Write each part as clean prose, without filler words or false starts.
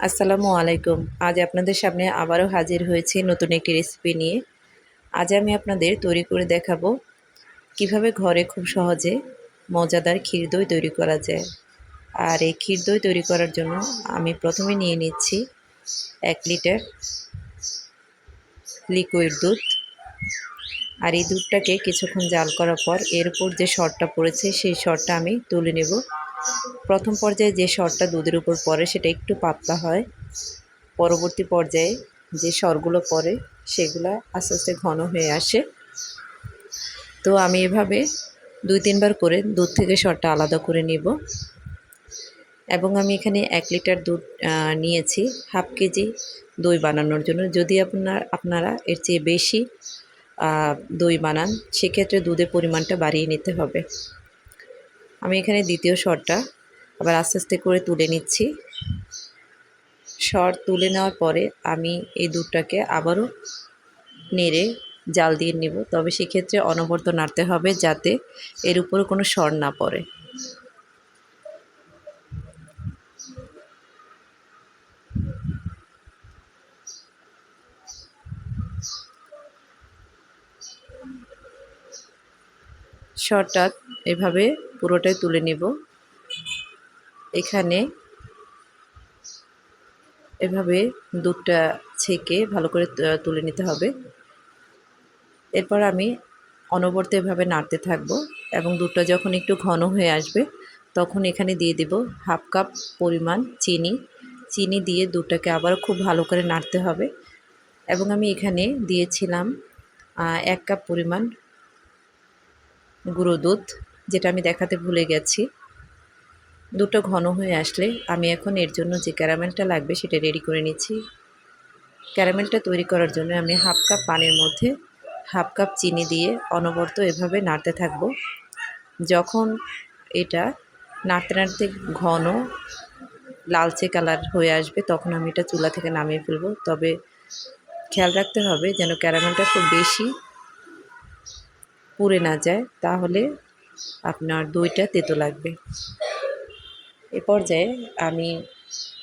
আসসালামু আলাইকুম। আজ আপনাদের সামনে আবারও হাজির হয়েছি নতুন একটি রেসিপি নিয়ে। আজ আমি আপনাদের তৈরি করে দেখাবো কিভাবে ঘরে খুব সহজে মজাদার ক্ষীর দই তৈরি করা যায়। আর এই ক্ষীর দই তৈরি করার জন্য আমি প্রথমে নিয়ে নিচ্ছি ১ লিটার লিকুইড দুধ। আর এই দুধটাকে কিছুক্ষণ জাল করার পর এর উপর যে সরটা পড়েছে সেই সরটা আমি তুলে নেব। প্রথম পর্যায়ে যে সরটা দুধের উপর পড়ে সেটা একটু পাতলা হয়। পরবর্তী পর্যায়ে যে সরগুলো পড়ে সেগুলো আস্তে আস্তে ঘন হয়ে আসে। তো আমি এভাবে ২-৩ বার করে দুধ থেকে সরটা আলাদা করে নিব। এবং আমি এখানে ১ লিটার দুধ নিয়েছি হাফ কেজি দই বানানোর জন্য। যদি আপনারা এর চেয়ে বেশি দই বানান সেক্ষেত্রে দুধের পরিমাণটা বাড়িয়ে নিতে হবে। আমি এখানে দ্বিতীয় সরটা আবার আস্তে আস্তে করে তুলে নিচ্ছি। সর তুলে নেওয়ার পরে আমি এই দুধটাকে আবারও নেড়ে জাল দিয়ে নেব, তবে সেক্ষেত্রে অনবরত নাড়তে হবে যাতে এর উপরে কোনো সর না পড়ে। সরটা এভাবে পুরোটাই তুলে নেব। এখানে এভাবে দুধটা ছেঁকে ভালো করে তুলে নিতে হবে। এরপর আমি অনবরত এভাবে নাড়তে থাকব এবং দুধটা যখন একটু ঘন হয়ে আসবে তখন এখানে দিয়ে দেব হাফ কাপ পরিমাণ চিনি দিয়ে দুধটাকে আবারও খুব ভালো করে নাড়তে হবে। এবং আমি এখানে দিয়েছিলাম ১ কাপ পরিমাণ গুঁড়ো দুধ, যেটা আমি দেখাতে ভুলে গেছি। দুধটা ঘন হয়ে আসলে আমি এখন এর জন্য যে ক্যারামেলটা লাগবে সেটা রেডি করে নিচ্ছি। ক্যারামেলটা তৈরি করার জন্য আমি হাফ কাপ পানির মধ্যে হাফ কাপ চিনি দিয়ে অনবরত এভাবে নাড়তে থাকব। যখন এটা নাড়তে নাড়তে ঘন লালচে কালার হয়ে আসবে তখন আমি এটা চুলা থেকে নামিয়ে ফেলব। তবে খেয়াল রাখতে হবে যেন ক্যারামেলটা খুব বেশি পুড়ে না যায়, তাহলে আপনার দইটা তেতো লাগবে। এ পর্যায়ে আমি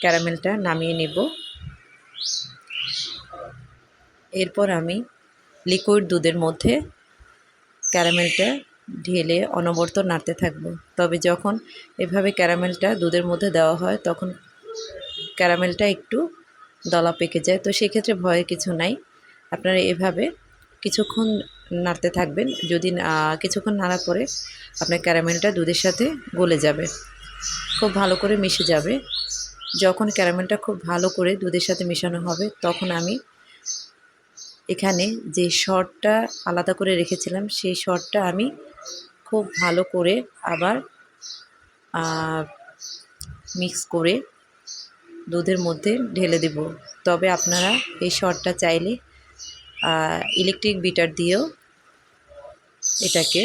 ক্যারামেলটা নামিয়ে নেব। এরপর আমি লিকুইড দুধের মধ্যে ক্যারামেলটা ঢেলে অনবরত নাড়তে থাকব। তবে যখন এভাবে ক্যারামেলটা দুধের মধ্যে দেওয়া হয় তখন ক্যারামেলটা একটু দলা পেকে যায়, তো সেক্ষেত্রে ভয়ের কিছু নাই। আপনারা এভাবে কিছুক্ষণ নাড়তে থাকবেন। যদি কিছুক্ষণ নাড়ার পরে আপনার ক্যারামেলটা দুধের সাথে গলে যাবে, খুব ভালো করে মিশে যাবে। যখন ক্যারামেলটা খুব ভালো করে দুধের সাথে মেশানো হবে তখন আমি এখানে যে সরটা আলাদা করে রেখেছিলাম সেই সরটা আমি খুব ভালো করে আবার মিক্স করে দুধের মধ্যে ঢেলে দেব। তবে আপনারা এই সরটা চাইলে ইলেকট্রিক বিটার দিয়েও এটাকে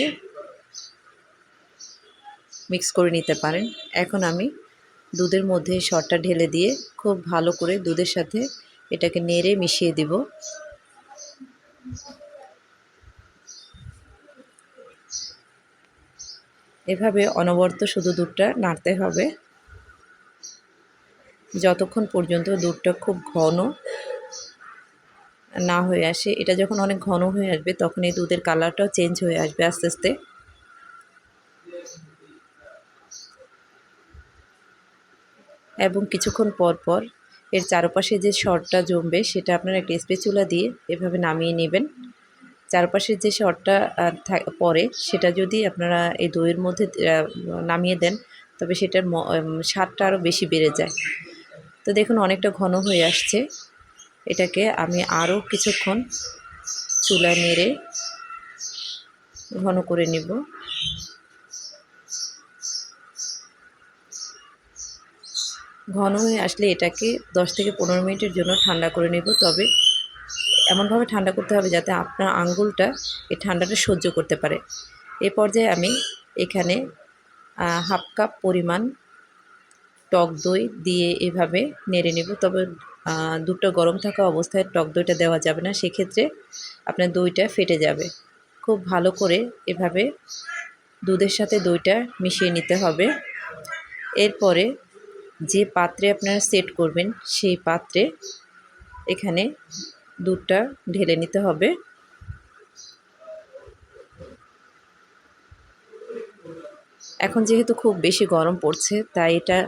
মিক্স করে নিতে পারেন। এখন আমি দুধের মধ্যে সরটা ঢেলে দিয়ে খুব ভালো করে দুধের সাথে এটাকে নেড়ে মিশিয়ে দেব। এভাবে অনবরত শুধু দুধটা নাড়তে হবে যতক্ষণ পর্যন্ত দুধটা খুব ঘন না হয়ে আসে। এটা যখন অনেক ঘন হয়ে আসবে তখন এই দুধের কালারটাও চেঞ্জ হয়ে আসবে আস্তে আস্তে। এবং কিছুক্ষণ পর পর এর চারপাশে যে সরটা জমবে সেটা আপনারা একটা স্প্যাচুলা দিয়ে এভাবে নামিয়ে নেবেন। চারপাশের যে সরটা পড়ে সেটা যদি আপনারা এই দইয়ের মধ্যে নামিয়ে দেন তবে সেটার স্বাদটা আরও বেশি বেড়ে যায়। তো দেখুন অনেকটা ঘন হয়ে আসছে। এটাকে আমি আরও কিছুক্ষণ চুলায় নেড়ে ঘন করে নেব। ঘন হয়ে আসলে এটাকে 10 থেকে 15 মিনিটের জন্য ঠান্ডা করে নেব। তবে এমনভাবে ঠান্ডা করতে হবে যাতে আপনার আঙ্গুলটা এই ঠান্ডাটা সহ্য করতে পারে। এ পর্যায়ে আমি এখানে হাফ কাপ পরিমাণ টক দই দিয়ে এভাবে নেড়ে নেব। তবে দুধটা গরম থাকা অবস্থায় টক দইটা দেওয়া যাবে না, সেক্ষেত্রে আপনার দইটা ফেটে যাবে। খুব ভালো করে এভাবে দুধের সাথে দইটা মিশিয়ে নিতে হবে। এরপরে যে পাত্রে আপনারা সেট করবেন সেই পাত্রে এখানে দুধটা ঢেলে নিতে হবে। এখন যেহেতু খুব বেশি গরম পড়ছে তাই এটা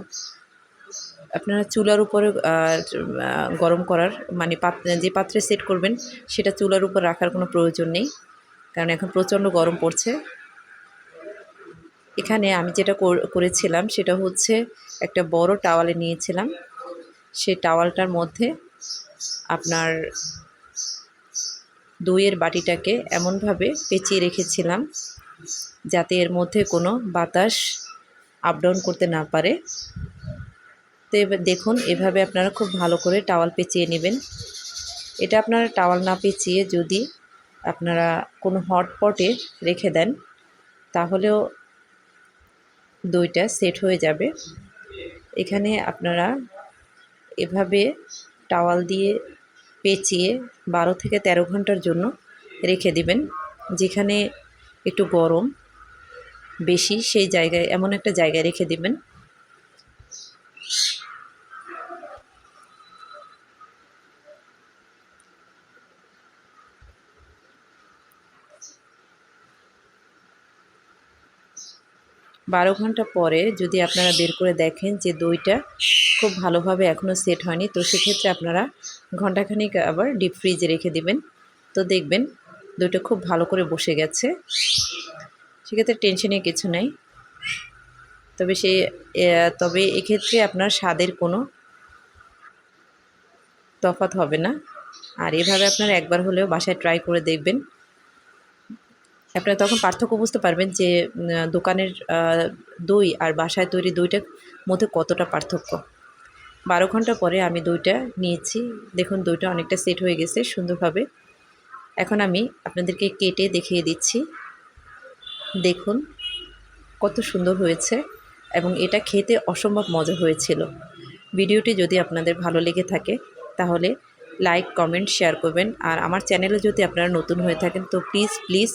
আপনারা চুলার উপরে গরম করার মানে যে পাত্রে সেট করবেন সেটা চুলার উপর রাখার কোনো প্রয়োজন নেই, কারণ এখন প্রচণ্ড গরম পড়ছে। এখানে আমি যেটা করেছিলাম সেটা হচ্ছে একটা বড় টাওয়ালে নিয়েছিলাম। সেই টাওয়ালটার মধ্যে আপনার দইয়ের বাটিটাকে এমনভাবে পেঁচিয়ে রেখেছিলাম যাতে এর মধ্যে কোনো বাতাস আপ ডাউন করতে না পারে। তো এবার দেখুন, এভাবে আপনারা খুব ভালো করে টাওয়াল পেঁচিয়ে নেবেন। এটা আপনারা টাওয়াল না পেঁচিয়ে যদি আপনারা কোনো হটপটে রেখে দেন তাহলেও দইটা সেট হয়ে যাবে। এখানে আপনারা এভাবে টাওয়াল দিয়ে পেঁচিয়ে 12 থেকে 13 ঘন্টার জন্য রেখে দিবেন। যেখানে একটু গরম বেশি সেই জায়গায় এমন একটা জায়গায় রেখে দিবেন। বারো ঘন্টা পরে যদি আপনারা বের করে দেখেন যে দইটা খুব ভালোভাবে এখনও সেট হয়নি, তো সেক্ষেত্রে আপনারা ঘন্টাখানিক আবার ডিপ ফ্রিজে রেখে দিবেন। তো দেখবেন দইটা খুব ভালো করে বসে গেছে। সেক্ষেত্রে টেনশনের কিছু নেই। তবে এক্ষেত্রে আপনার স্বাদের কোনো তফাৎ হবে না। আর এভাবে আপনারা একবার হলেও বাসায় ট্রাই করে দেখবেন। আপনারা তখন পার্থক্য বুঝতে পারবেন যে দোকানের দই আর বাসায় তৈরি দইটার মধ্যে কতটা পার্থক্য। 12 ঘন্টা পরে আমি দইটা নিয়েছি। দেখুন দইটা অনেকটা সেট হয়ে গেছে সুন্দরভাবে। এখন আমি আপনাদেরকে কেটে দেখিয়ে দিচ্ছি। দেখুন কত সুন্দর হয়েছে এবং এটা খেতে অসম্ভব মজা হয়েছিল। ভিডিওটি যদি আপনাদের ভালো লেগে থাকে তাহলে লাইক, কমেন্ট, শেয়ার করবেন। আর আমার চ্যানেলে যদি আপনারা নতুন হয়ে থাকেন তো প্লিজ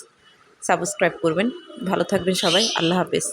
সাবস্ক্রাইব করবেন। ভালো থাকবেন সবাই। আল্লাহ হাফেজ।